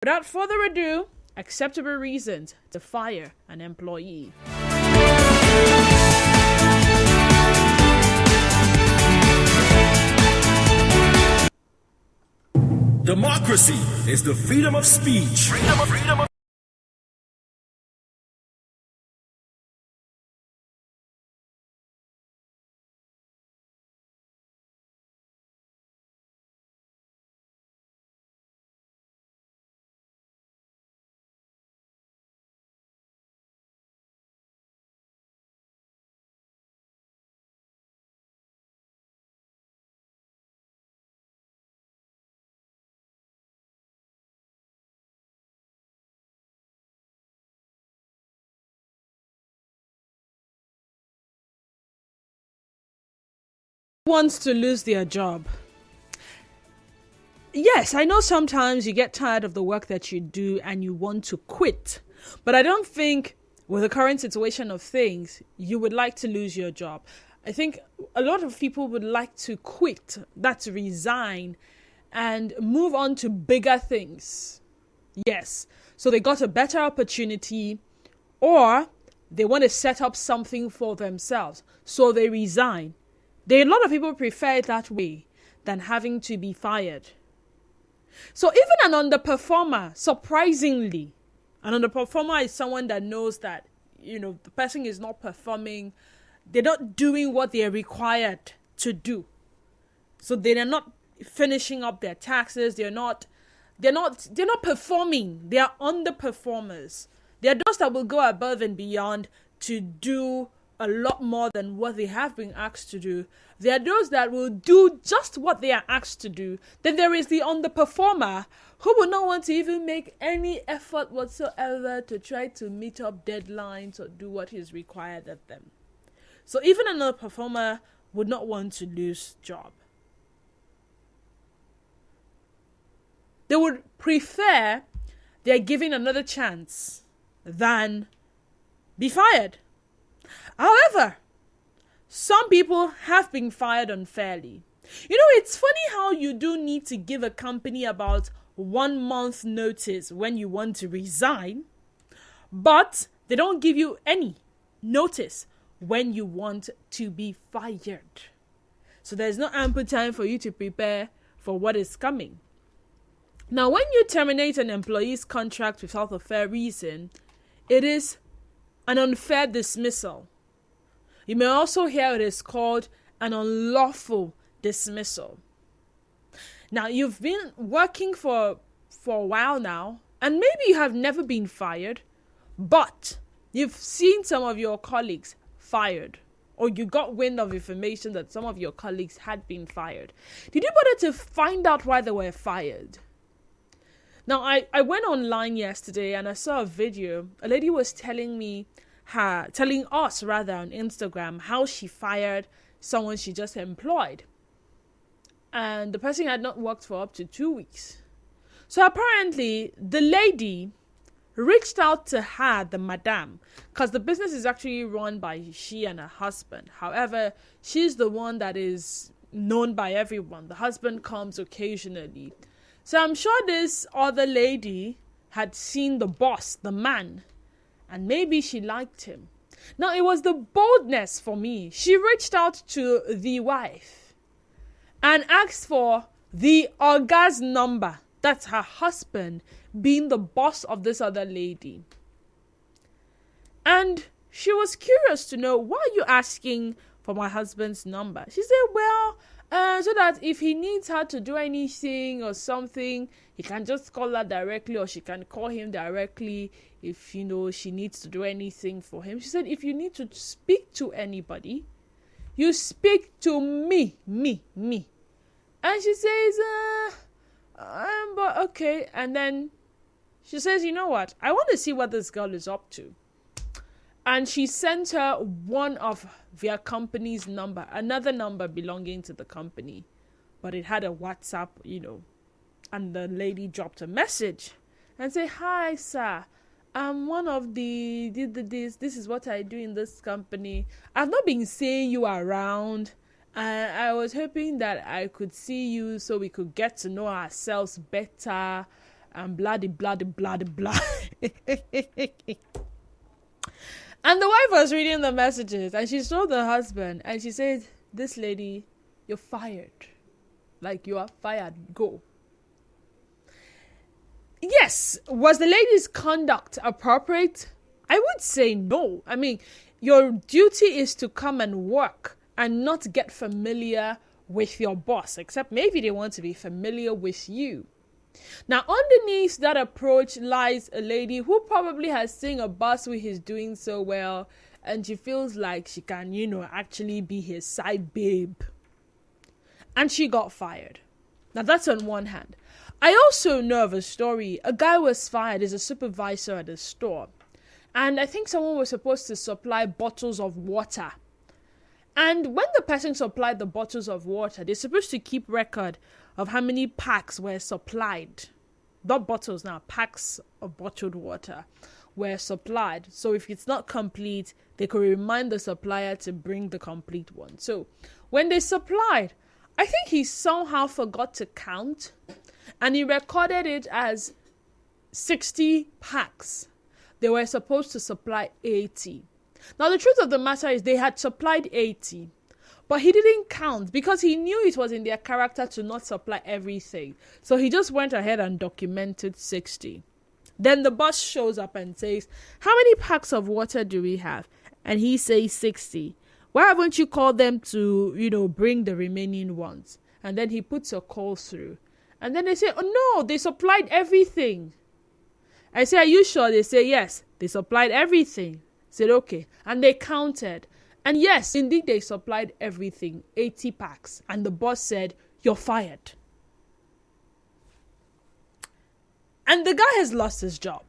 Without further ado, acceptable reasons to fire an employee. Democracy is the freedom of speech. Freedom of Wants to lose their job. Yes, I know sometimes you get tired of the work that you do and you want to quit. But I don't think with the current situation of things, you would like to lose your job. I think a lot of people would like to quit, that's resign, and move on to bigger things. Yes. So they got a better opportunity, or they want to set up something for themselves. So they resign. A lot of people prefer it that way than having to be fired. So even an underperformer, surprisingly, an underperformer is someone that knows that, the person is not performing. They're not doing what they're required to do. So they're not finishing up their taxes. They're not performing. They are underperformers. They are those that will go above and beyond to do a lot more than what they have been asked to do. There are those that will do just what they are asked to do. Then there is the underperformer who will not want to even make any effort whatsoever to try to meet up deadlines or do what is required of them. So even another performer would not want to lose job. They would prefer they're given another chance than be fired. However, some people have been fired unfairly. It's funny how you do need to give a company about 1 month notice when you want to resign, but they don't give you any notice when you want to be fired. So there's no ample time for you to prepare for what is coming. Now, when you terminate an employee's contract without a fair reason, it is an unfair dismissal. You may also hear it is called an unlawful dismissal. Now, you've been working for a while now, and maybe you have never been fired, but you've seen some of your colleagues fired, or you got wind of information that some of your colleagues had been fired. Did you bother to find out why they were fired? Now, I went online yesterday and I saw a video. A lady was telling us on Instagram how she fired someone she just employed. And the person had not worked for up to 2 weeks. So apparently the lady reached out to her, the madam, because the business is actually run by she and her husband. However, she's the one that is known by everyone. The husband comes occasionally. So I'm sure this other lady had seen the boss, the man, and maybe she liked him. Now, it was the boldness for me. She reached out to the wife and asked for the Oga's number. That's her husband being the boss of this other lady. And she was curious to know, why are you asking for my husband's number? She said, well, so that if he needs her to do anything or something, he can just call her directly, or she can call him directly if, she needs to do anything for him. She said, if you need to speak to anybody, you speak to me. And she says, but okay. And then she says, you know what? I want to see what this girl is up to. And she sent her one of their company's number, another number belonging to the company. But it had a WhatsApp, and the lady dropped a message and said, hi, sir. I'm one of this is what I do in this company. I've not been seeing you around. I was hoping that I could see you so we could get to know ourselves better. and blah de blah de blah de blah. And the wife was reading the messages, and she saw the husband, and she said, "This lady, you're fired. Like, you are fired. Go." Yes, was the lady's conduct appropriate? I would say no. I mean, your duty is to come and work and not get familiar with your boss, except maybe they want to be familiar with you. Now, underneath that approach lies a lady who probably has seen a boss who is doing so well, and she feels like she can, actually be his side babe. And she got fired. Now, that's on one hand. I also know of a story. A guy was fired as a supervisor at a store. And I think someone was supposed to supply bottles of water. And when the person supplied the bottles of water, they're supposed to keep record of how many packs were supplied. Not bottles now, packs of bottled water were supplied. So if it's not complete, they could remind the supplier to bring the complete one. So when they supplied, I think he somehow forgot to count, and he recorded it as 60 packs. They were supposed to supply 80. Now, the truth of the matter is they had supplied 80, but he didn't count because he knew it was in their character to not supply everything. So he just went ahead and documented 60. Then the boss shows up and says, "How many packs of water do we have?" And he says 60. "Why haven't you called them to, bring the remaining ones?" And then he puts a call through. And then they say, "Oh no, they supplied everything." I say, "Are you sure?" They say, "Yes, they supplied everything." I said, "Okay." And they counted. And yes, indeed, they supplied everything, 80 packs. And the boss said, "You're fired." And the guy has lost his job.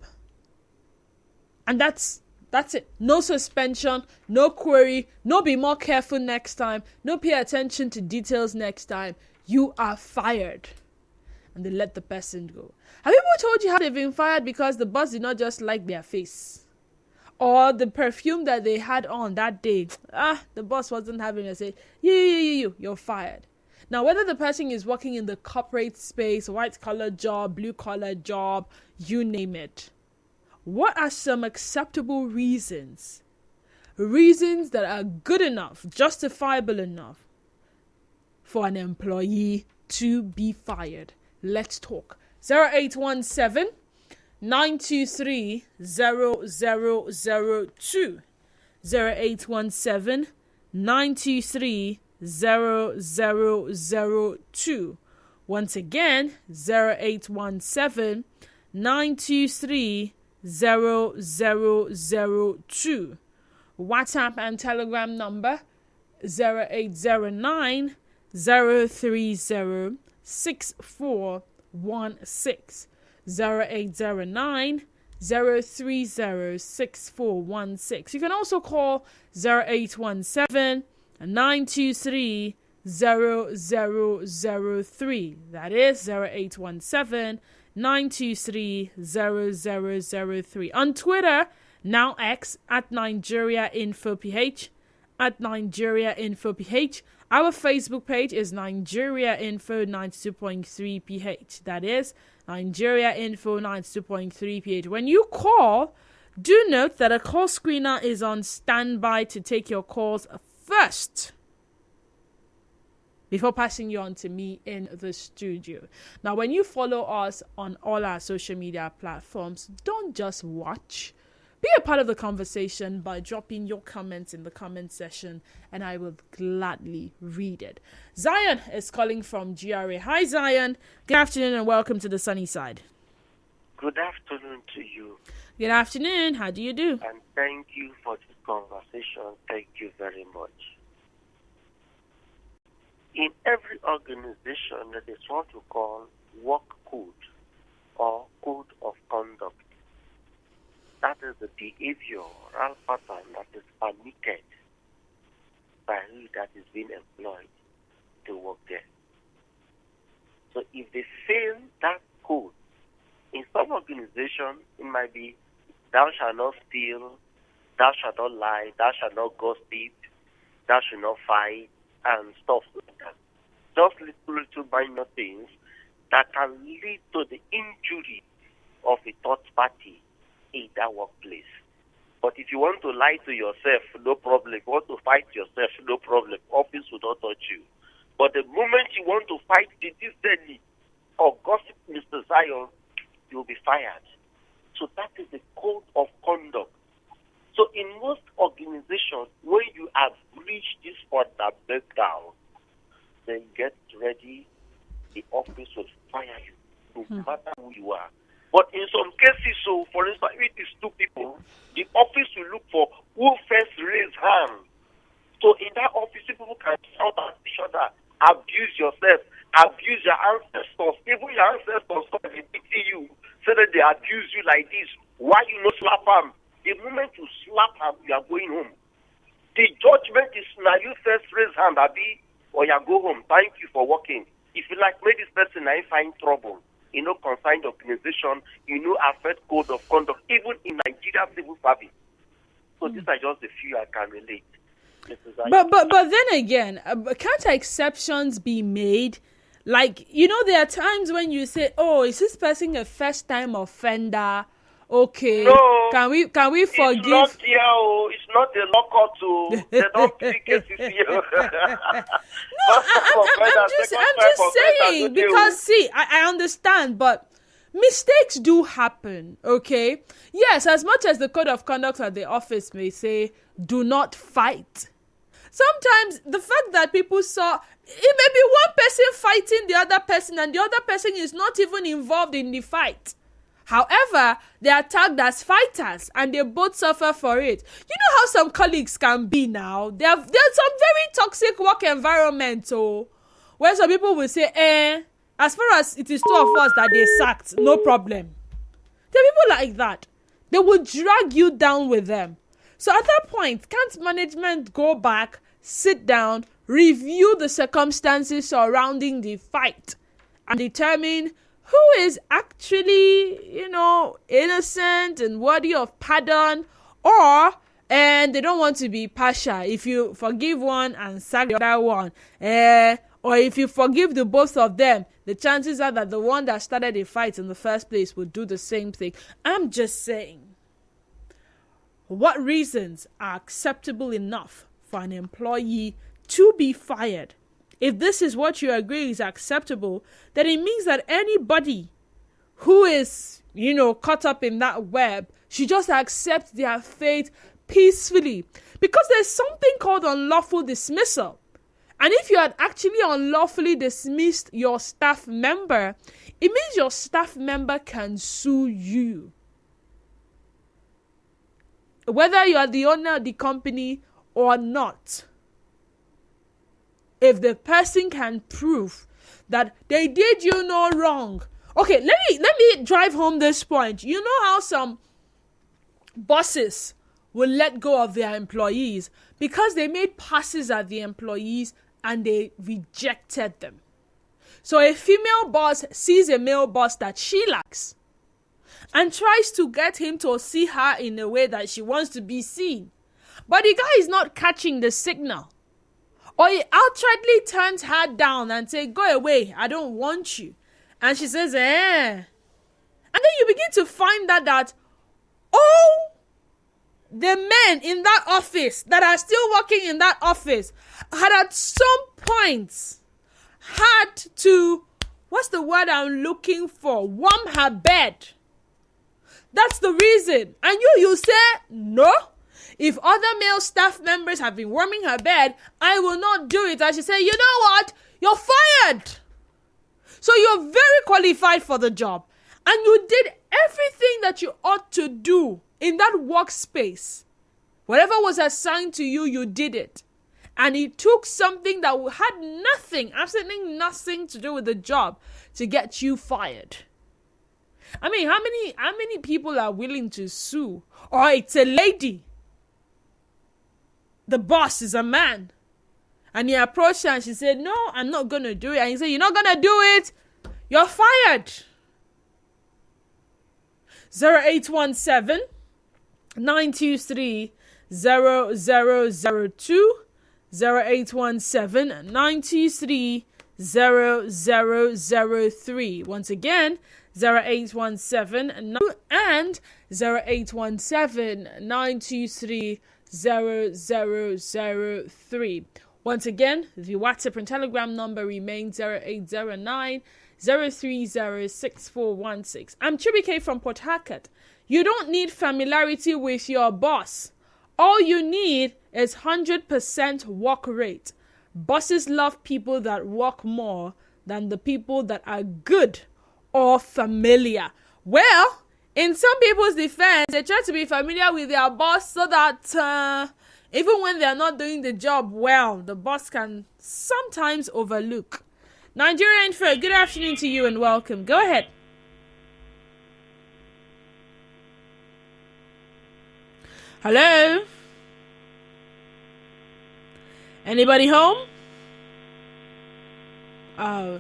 And that's it. No suspension, no query, no be more careful next time, no pay attention to details next time. You are fired. And they let the person go. Have people told you how they've been fired because the boss did not just like their face? Or the perfume that they had on that day, the boss wasn't having it. Say, you're fired. Now, whether the person is working in the corporate space, white-collar job, blue-collar job, you name it. What are some acceptable reasons? Reasons that are good enough, justifiable enough for an employee to be fired. Let's talk. 0817 923 0002. 0817 923 0002. Once again, 0817 923 0002. WhatsApp and Telegram number 0809 030 6416. 0809 030 6416. You can also call 0817 923 0003. That is 0817 923 0003. On Twitter, now X, at Nigeria Info PH, at Nigeria Info PH. Our Facebook page is Nigeria Info 92.3 PH. That is Nigeria Info 92.3 PH. When you call, do note that a call screener is on standby to take your calls first before passing you on to me in the studio. Now, when you follow us on all our social media platforms, don't just watch. Be a part of the conversation by dropping your comments in the comment section, and I will gladly read it. Zion is calling from GRA. Hi, Zion. Good afternoon and welcome to the sunny side. Good afternoon to you. Good afternoon. How do you do? And thank you for this conversation. Thank you very much. In every organization, there is what we call work code or code of conduct. That is the behavioral pattern that is permitted by who that is being employed to work there. So if they fail that code, in some organizations, it might be, thou shalt not steal, thou shalt not lie, thou shalt not gossip, thou shalt not fight, and stuff like that. Just little minor things that can lead to the injury of a third party in that workplace. But if you want to lie to yourself, no problem. If you want to fight yourself, no problem. Office will not touch you. But the moment you want to fight the destiny or gossip Mr. Zion, you'll be fired. So that is the code of conduct. So in most organizations, when you have reached this fundamental, then get ready, the office will fire you, no matter who you are. But in some cases, so for instance, if it is two people, the office will look for who first raise hand. So in that office, people can shout at each other, abuse yourself, abuse your ancestors. Even your ancestors come and pity you, so that they abuse you like this. Why you not slap them? The moment you slap them, you are going home. The judgment is now you first raise hand, Abi, or you go home. Thank you for working. If you like, make this person I find trouble. Consigned organization, affect code of conduct, even in Nigeria civil service. So these are just the few I can relate. But then again, can't exceptions be made? Like, there are times when you say, "Oh, is this person a first-time offender?" Okay, no, can we forgive? It's not here. It's not a lockout. They don't pick cases here. No, I'm just saying, because see, I understand, but mistakes do happen, okay? Yes, as much as the code of conduct at the office may say, do not fight. Sometimes the fact that people saw, it may be one person fighting the other person and the other person is not even involved in the fight. However, they are tagged as fighters and they both suffer for it. You know how some colleagues can be now? There's some very toxic work environment, where some people will say, as far as it is two of us that they sacked, no problem. There are people like that. They will drag you down with them. So at that point, can't management go back, sit down, review the circumstances surrounding the fight and determine who is actually, innocent and worthy of pardon, and they don't want to be partial. If you forgive one and sack the other one, or if you forgive the both of them, the chances are that the one that started the fight in the first place would do the same thing. I'm just saying, what reasons are acceptable enough for an employee to be fired? If this is what you agree is acceptable, then it means that anybody who is, caught up in that web should just accept their fate peacefully. Because there's something called unlawful dismissal. And if you had actually unlawfully dismissed your staff member, it means your staff member can sue you. Whether you are the owner of the company or not. If the person can prove that they did you no wrong. Okay, let me drive home this point. You know how some bosses will let go of their employees because they made passes at the employees and they rejected them. So a female boss sees a male boss that she likes and tries to get him to see her in a way that she wants to be seen. But the guy is not catching the signal. Or he outrightly turns her down and says, "Go away, I don't want you." And she says, And then you begin to find out that all the men in that office that are still working in that office had at some point had to, what's the word I'm looking for? Warm her bed. That's the reason. And you say, no. If other male staff members have been warming her bed, I will not do it. And she said, you know what? You're fired. So you're very qualified for the job. And you did everything that you ought to do in that workspace. Whatever was assigned to you, you did it. And it took something that had nothing, absolutely nothing to do with the job to get you fired. I mean, how many people are willing to sue? Or it's a lady. The boss is a man. And he approached her and she said, no, I'm not going to do it. And he said, you're not going to do it. You're fired. 0817 923 0002 0817 923 0003. Once again, 0817 and 0817 923 0003. Once again, the WhatsApp and Telegram number remains 0809 030 6416. I'm Chibike from Port Harcourt. You don't need familiarity with your boss. All you need is 100% work rate. Bosses love people that work more than the people that are good or familiar. Well, in some people's defense, they try to be familiar with their boss so that even when they're not doing the job well, the boss can sometimes overlook. Nigerian Fair, good afternoon to you and welcome. Go ahead. Hello? Anybody home? Oh.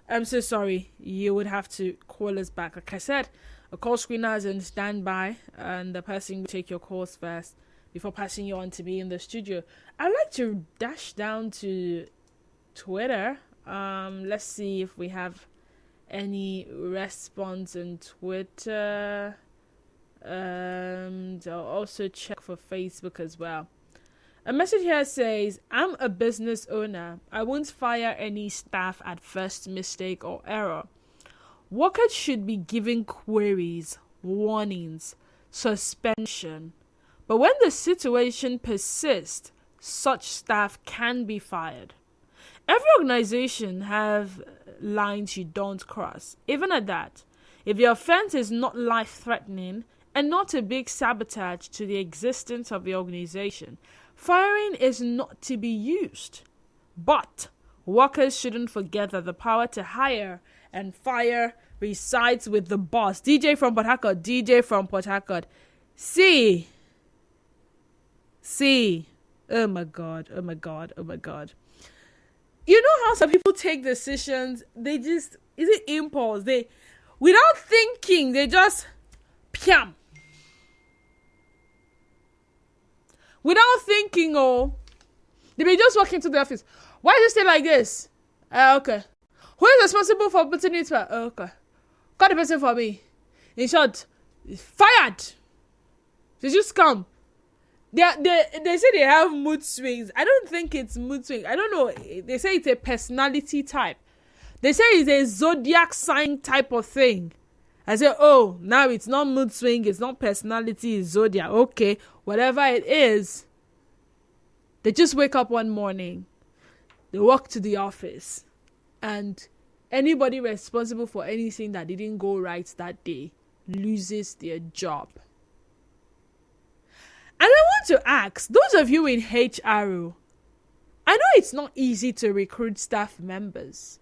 I'm so sorry. You would have to call us back. Like I said, a call screener is in standby, and the person will take your calls first before passing you on to me in the studio. I'd like to dash down to Twitter. Let's see if we have any response on Twitter. I'll also check for Facebook as well. A message here says, I'm a business owner. I won't fire any staff at first mistake or error. Workers should be given queries, warnings, suspension. But when the situation persists, such staff can be fired. Every organization have lines you don't cross. Even at that, if the offense is not life-threatening and not a big sabotage to the existence of the organization, firing is not to be used. But workers shouldn't forget that the power to hire and fire resides with the boss. DJ from Port Harcourt. See. Oh my God. You know how some people take decisions, they just, is it impulse? They, without thinking, they just, piam. Without thinking, they may just walk into the office. Why is it stay like this? Okay. Who is responsible for putting it back? Okay. Call the person for me. In short, fired. They just come. They say they have mood swings. I don't think it's mood swings. I don't know. They say it's a personality type. They say it's a zodiac sign type of thing. I say, oh, now it's not mood swing, it's not personality, it's zodiac. Okay, whatever it is, they just wake up one morning, they walk to the office, and anybody responsible for anything that didn't go right that day loses their job. And I want to ask, those of you in HRO, I know it's not easy to recruit staff members,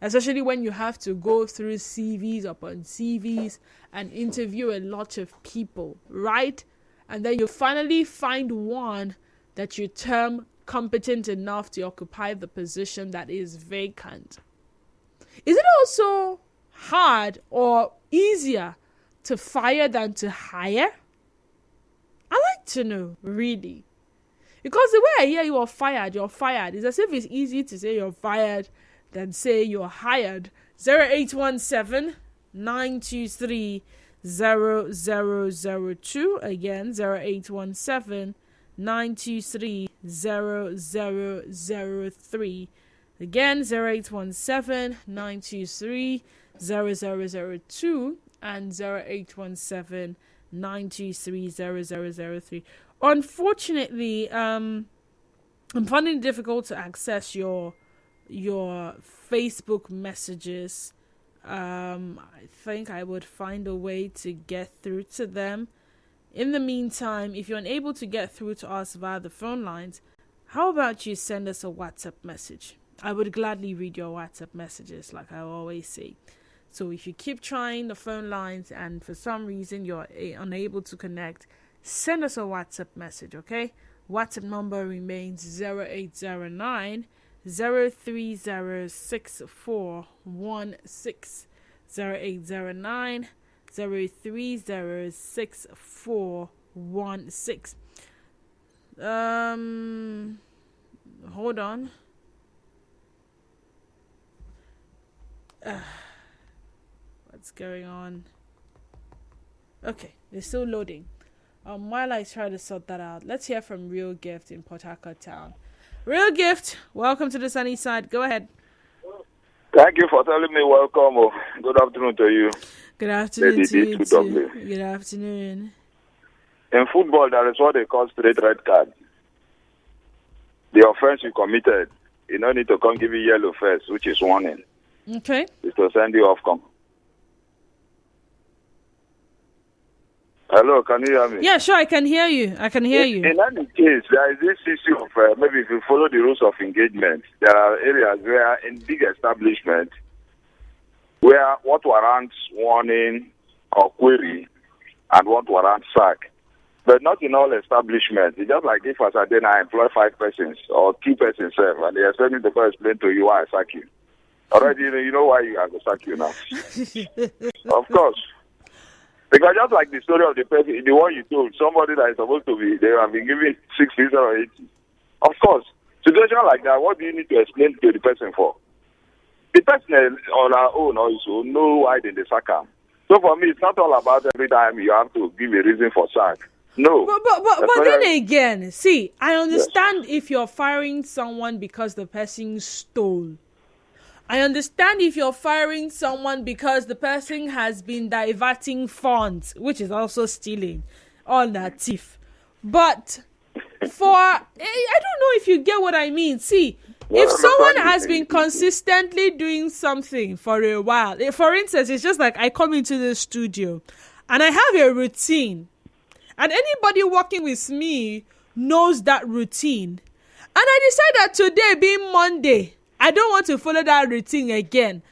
especially when you have to go through CVs upon CVs and interview a lot of people, right? And then you finally find one that you term competent enough to occupy the position that is vacant. Is it also hard or easier to fire than to hire? I like to know, really. Because the way I hear you're fired. It's as if it's easy to say you're fired than say you're hired. 0817 923 0002. Again, 0817 923 0003. Again, 0817 923 0002 and 0817 923 0003. Unfortunately, I'm finding it difficult to access your Facebook messages. I think I would find a way to get through to them. In the meantime, if you're unable to get through to us via the phone lines, how about you send us a WhatsApp message? I would gladly read your WhatsApp messages, like I always say. So if you keep trying the phone lines and for some reason you're unable to connect, send us a WhatsApp message, okay? WhatsApp number remains 0809 030 6416. 0809 030 6416. Hold on. What's going on? Okay, they're still loading. While I try to sort that out, let's hear from Real Gift in Port Harcourt Town. Real Gift, welcome to the sunny side. Go ahead. Thank you for telling me welcome. Oh, good afternoon to you. Good afternoon Lady to you D2 too. Dublin. Good afternoon. In football, there is what they call straight red card. The offense you committed, you don't need to come give you yellow first, which is warning. Okay. It's to send you off. Hello, can you hear me? Yeah, sure, I can hear you. In any case, there is this issue of maybe if you follow the rules of engagement, there are areas where in big establishments where what warrants warning or query and what warrants sack. But not in all establishments. It's just like if as I then I employ 5 persons or 2 persons, and they expect me to go explain to you why I sack you. Already, you know why I go sack you now. Of course. Because just like the story of the person, the one you told, somebody that is supposed to be, they have been given 6 visa or 80. Of course, situation like that, what do you need to explain to the person for? The person on our own also know why they sack him. So for me, it's not all about every time you have to give a reason for sack. No. But then again, see, I understand if you're firing someone because the person stole. I understand if you're firing someone because the person has been diverting funds, which is also stealing, all that thief. But I don't know if you get what I mean. See, if someone has been consistently doing something for a while, for instance, it's just like I come into the studio and I have a routine, and anybody working with me knows that routine. And I decide that today being Monday, I don't want to follow that routine again.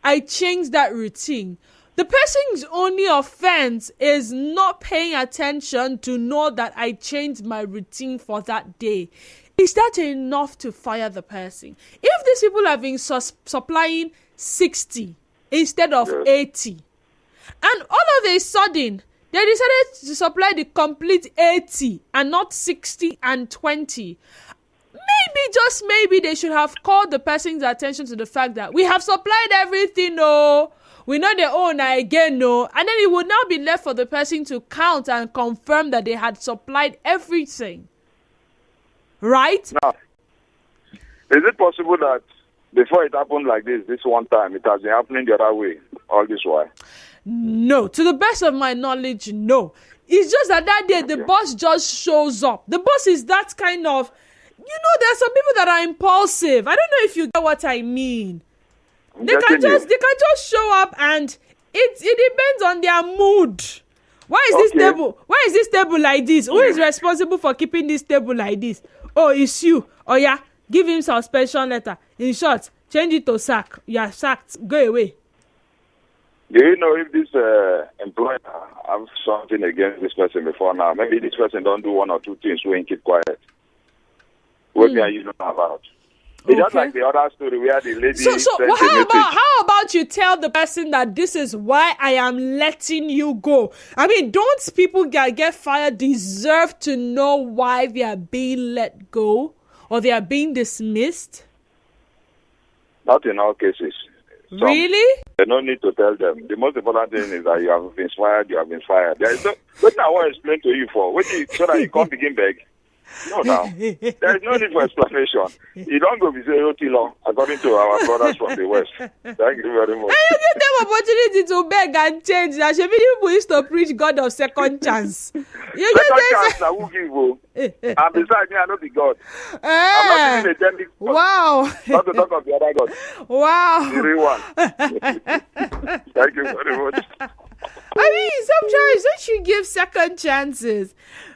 I change that routine. The person's only offense is not paying attention to know that I changed my routine for that day. Is that enough to fire the person? If these people have been supplying 60 instead of 80, and all of a sudden, they decided to supply the complete 80 and not 60 and 20, maybe, just maybe, they should have called the person's attention to the fact that we have supplied everything, we know they own again, and then it would now be left for the person to count and confirm that they had supplied everything. Right? Now, is it possible that before it happened like this one time, it has been happening the other way all this while? No. To the best of my knowledge, no. It's just that day, the boss just shows up. The boss is that kind of... there are some people that are impulsive. I don't know if you get what I mean. They can just show up, and it depends on their mood. Why is this table like this? Who is responsible for keeping this table like this? Oh, it's you. Oh yeah, give him suspension letter. In short, change it to sack. You are sacked. Go away. Do you know if this employer have something against this person before now? Maybe this person don't do 1 or 2 things when keep quiet. What are you know about? It's just like the other story where the lady how about you tell the person that this is why I am letting you go? I mean, don't people get fired deserve to know why they are being let go or they are being dismissed? Not in all cases. Really? There's no need to tell them. The most important thing is that you have been fired, There is no, what I want to explain to you for? So that you can't begin beg. No, now. There is no need for explanation. You don't go be saying too long, according to our brothers from the West. Thank you very much. And you give them opportunity to beg and change. That should be people used to preach God of second chance. Second chance, I will give you. And besides me, I know the God. I'm not even a demon. Wow. Not to talk of the other God. Wow. The real one. Thank you very much. I mean, sometimes don't you give second chances?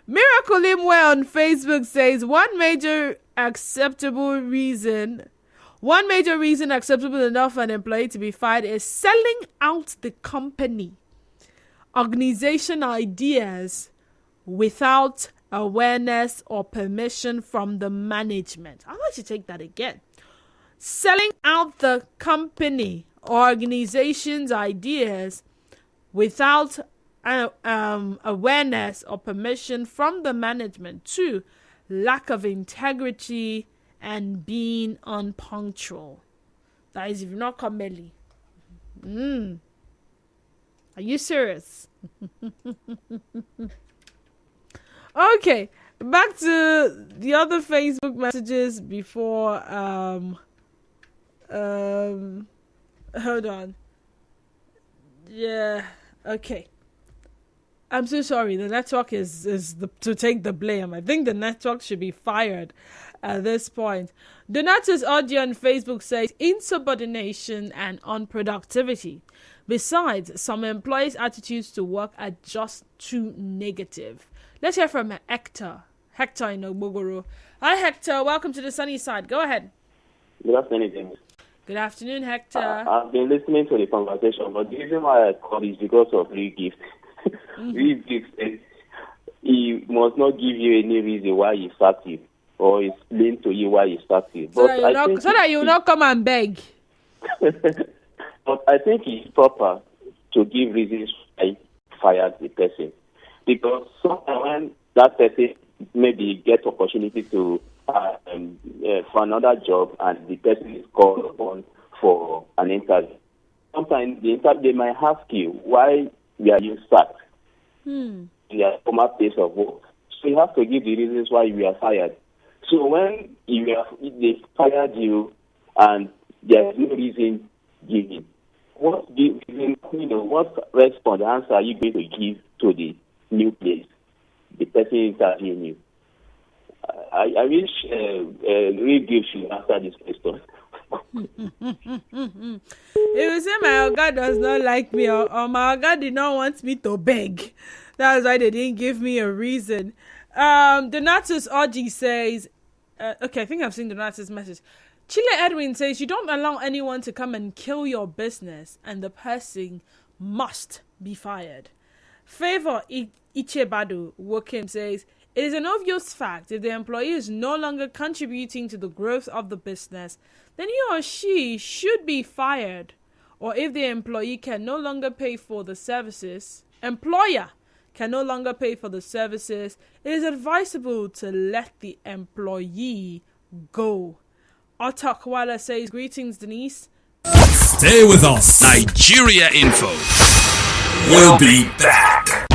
Miracle Imwe on Facebook says one major reason acceptable enough for an employee to be fired is selling out the company, organization ideas without awareness or permission from the management. I'd like to take that again. Selling out the company or organization's ideas without awareness or permission from the management. 2, lack of integrity and being unpunctual. That is, if you're not come early. Are you serious? Okay, back to the other Facebook messages before hold on. Yeah, okay. I'm so sorry. The network is to take the blame. I think the network should be fired at this point. Donatus Audio on Facebook says insubordination and unproductivity. Besides, some employees' attitudes to work are just too negative. Let's hear from Hector. Hector in Ogbogoro. Hi, Hector. Welcome to the sunny side. Go ahead. Good afternoon, James. Good afternoon, Hector. I've been listening to the conversation, but the reason why I called is because of Real Gift. Real Gift says he must not give you any reason why he sacked you, or explain to you why he sacked you. So that you will not come and beg. But I think it's proper to give reasons why he fired the person. Because sometimes when that person maybe get opportunity to for another job and the person is called upon for an interview, sometimes they might ask you, why were you sacked in your former place of work? So you have to give the reasons why you are fired. So when they fired you and there is no reason given, what response, answer are you going to give to the new place, the person interviewing you? I wish Real Gift should answer this question. If you say my Oga does not like me, or my Oga did not want me to beg, that's why they didn't give me a reason. Donatus Oji says, okay, I think I've seen Donatus' message. Chile Edwin says, you don't allow anyone to come and kill your business, and the person must be fired. Favor Ichebadu Wokim says, it is an obvious fact if the employee is no longer contributing to the growth of the business, then he or she should be fired. Or if the employer can no longer pay for the services, it is advisable to let the employee go. Otakwala says, greetings, Denise. Stay with us. Nigeria Info. We'll be back.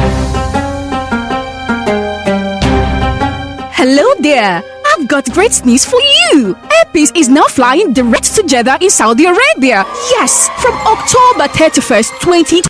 Hello there. I've got great news for you. Airpeace is now flying direct to Jeddah in Saudi Arabia. Yes, from October 31st, 2020.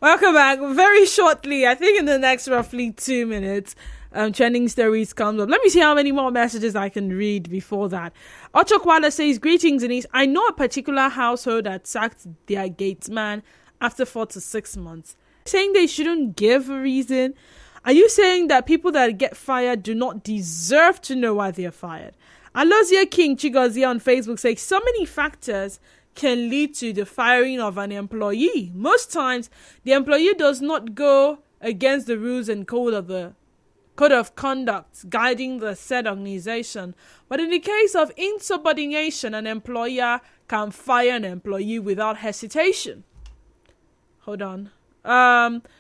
Welcome back. Very shortly, I think in the next roughly 2 minutes, trending stories comes up. Let me see how many more messages I can read before that. Ochokwala says, greetings, Denise. I know a particular household that sacked their gatesman after 4 to 6 months. Saying they shouldn't give a reason? Are you saying that people that get fired do not deserve to know why they're fired? Alozia King Chigozie on Facebook says so many factors can lead to the firing of an employee. Most times, the employee does not go against the rules and code of conduct guiding the said organization. But in the case of insubordination, an employer can fire an employee without hesitation. Hold on.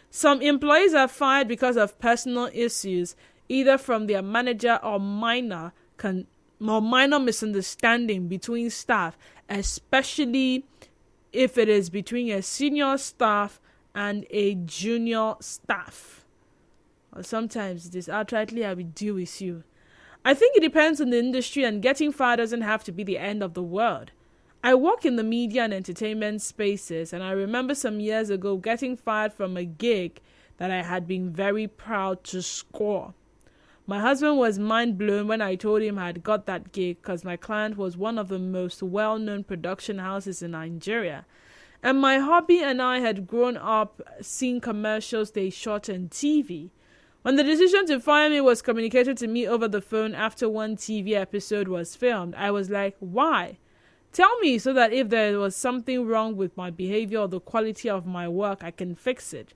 Some employees are fired because of personal issues, either from their manager or minor misunderstanding between staff, especially if it is between a senior staff and a junior staff. Or sometimes it is outrightly I will deal with you. I think it depends on the industry, and getting fired doesn't have to be the end of the world. I work in the media and entertainment spaces, and I remember some years ago getting fired from a gig that I had been very proud to score. My husband was mind blown when I told him I had got that gig because my client was one of the most well-known production houses in Nigeria. And my hubby and I had grown up seeing commercials they shot on TV. When the decision to fire me was communicated to me over the phone after one TV episode was filmed, I was like, why? Tell me so that if there was something wrong with my behavior or the quality of my work, I can fix it.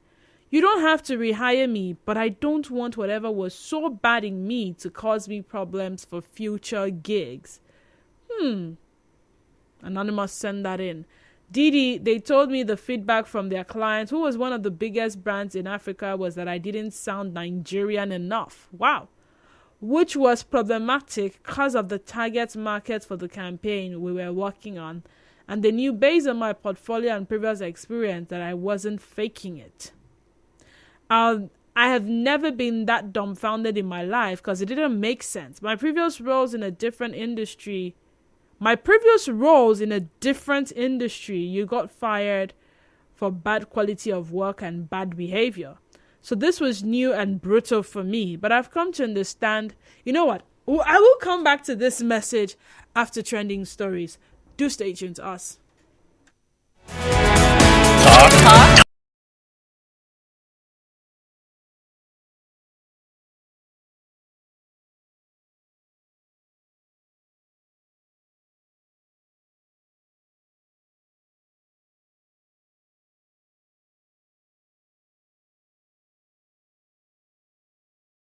You don't have to rehire me, but I don't want whatever was so bad in me to cause me problems for future gigs. Anonymous sent that in. Didi, they told me the feedback from their client, who was one of the biggest brands in Africa, was that I didn't sound Nigerian enough. Wow. Which was problematic because of the target market for the campaign we were working on, and they knew based on my portfolio and previous experience that I wasn't faking it. I have never been that dumbfounded in my life because it didn't make sense. My previous roles in a different industry, you got fired for bad quality of work and bad behavior. So this was new and brutal for me, but I've come to understand, you know what? I will come back to this message after trending stories. Do stay tuned to us. Talk